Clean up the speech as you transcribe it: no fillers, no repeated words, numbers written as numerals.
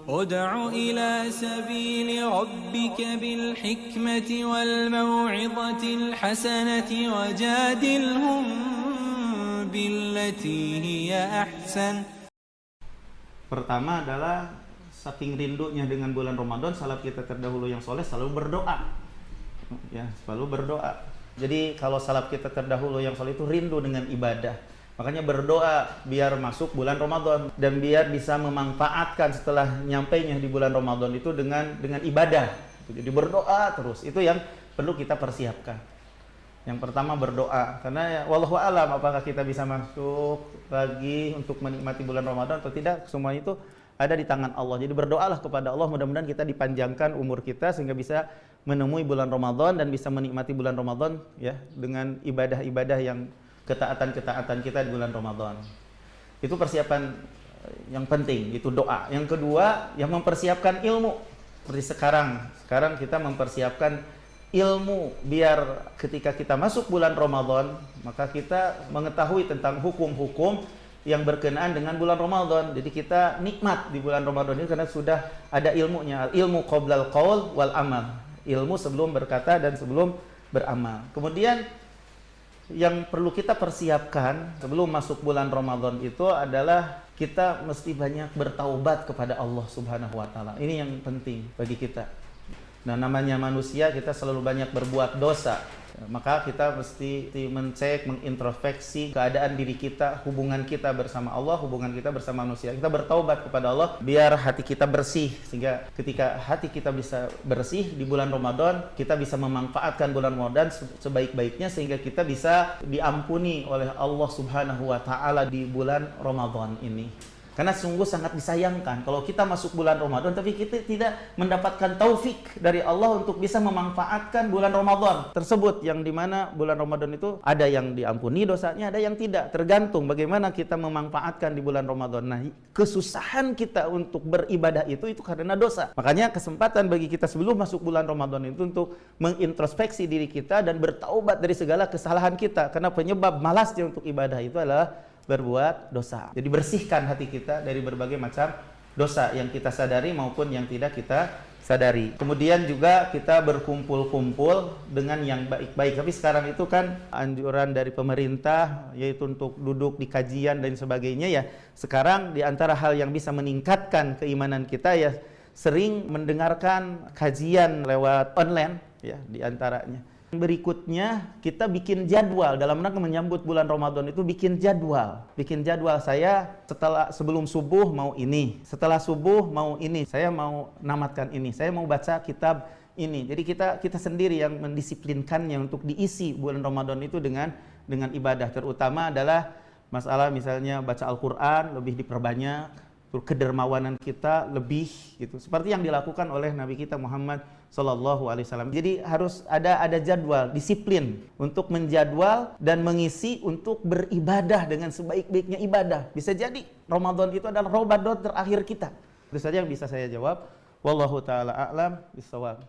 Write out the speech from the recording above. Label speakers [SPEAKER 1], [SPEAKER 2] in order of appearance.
[SPEAKER 1] ادع إلى سبيل ربك بالحكمة والموعظة الحسنة وجادلهم بالتي هي أحسن.
[SPEAKER 2] Pertama adalah saking rindunya dengan bulan Ramadan, salaf kita terdahulu yang soleh selalu berdoa. Ya, selalu berdoa. Jadi kalau salaf kita terdahulu yang soleh itu rindu dengan ibadah. Makanya berdoa biar masuk bulan Ramadan dan biar bisa memanfaatkan setelah nyampainya di bulan Ramadan itu dengan ibadah. Jadi berdoa terus. Itu yang perlu kita persiapkan. Yang pertama berdoa, karena wallahu alam apakah kita bisa masuk lagi untuk menikmati bulan Ramadan atau tidak, semua itu ada di tangan Allah. Jadi berdoalah kepada Allah, mudah-mudahan kita dipanjangkan umur kita sehingga bisa menemui bulan Ramadan dan bisa menikmati bulan Ramadan ya dengan ibadah-ibadah yang ketaatan-ketaatan kita di bulan Ramadan. Itu persiapan yang penting, itu doa. Yang kedua, yang mempersiapkan ilmu. Seperti sekarang kita mempersiapkan ilmu biar ketika kita masuk bulan Ramadan maka kita mengetahui tentang hukum-hukum yang berkenaan dengan bulan Ramadan. Jadi kita nikmat di bulan Ramadan ini karena sudah ada ilmunya. Ilmu qoblal qaul wal amal. Ilmu sebelum berkata dan sebelum beramal. Kemudian yang perlu kita persiapkan sebelum masuk bulan Ramadan itu adalah kita mesti banyak bertaubat kepada Allah Subhanahu wa taala. Ini yang penting bagi kita. Nah, namanya manusia, kita selalu banyak berbuat dosa. Maka kita mesti mencek, mengintrospeksi keadaan diri kita, hubungan kita bersama Allah, hubungan kita bersama manusia. Kita bertaubat kepada Allah biar hati kita bersih, sehingga ketika hati kita bisa bersih di bulan Ramadan, kita bisa memanfaatkan bulan Ramadan sebaik-baiknya sehingga kita bisa diampuni oleh Allah Subhanahu wa taala di bulan Ramadan ini. Karena sungguh sangat disayangkan kalau kita masuk bulan Ramadan tapi kita tidak mendapatkan taufik dari Allah untuk bisa memanfaatkan bulan Ramadan tersebut, yang dimana bulan Ramadan itu ada yang diampuni dosanya, ada yang tidak, tergantung bagaimana kita memanfaatkan di bulan Ramadan. Nah, kesusahan kita untuk beribadah itu karena dosa. Makanya kesempatan bagi kita sebelum masuk bulan Ramadan itu untuk mengintrospeksi diri kita dan bertaubat dari segala kesalahan kita, karena penyebab malasnya untuk ibadah itu adalah berbuat dosa. Jadi bersihkan hati kita dari berbagai macam dosa yang kita sadari maupun yang tidak kita sadari. Kemudian juga kita berkumpul-kumpul dengan yang baik-baik. Tapi sekarang itu kan anjuran dari pemerintah yaitu untuk duduk di kajian dan sebagainya ya. Sekarang di antara hal yang bisa meningkatkan keimanan kita ya sering mendengarkan kajian lewat online ya di antaranya. Berikutnya kita bikin jadwal dalam rangka menyambut bulan Ramadan itu bikin jadwal saya sebelum subuh mau ini, setelah subuh mau ini, saya mau namatkan ini, saya mau baca kitab ini. Jadi kita sendiri yang mendisiplinkannya untuk diisi bulan Ramadan itu dengan ibadah, terutama adalah masalah misalnya baca Al-Qur'an lebih diperbanyak, kedermawanan kita lebih gitu, seperti yang dilakukan oleh Nabi kita Muhammad Sallallahu Alaihi Wasallam. Jadi harus ada jadwal, disiplin untuk menjadwal dan mengisi untuk beribadah dengan sebaik-baiknya ibadah. Bisa jadi Ramadan itu adalah Ramadan terakhir kita. Itu saja yang bisa saya jawab. Wallahu taala a'lam bishawab.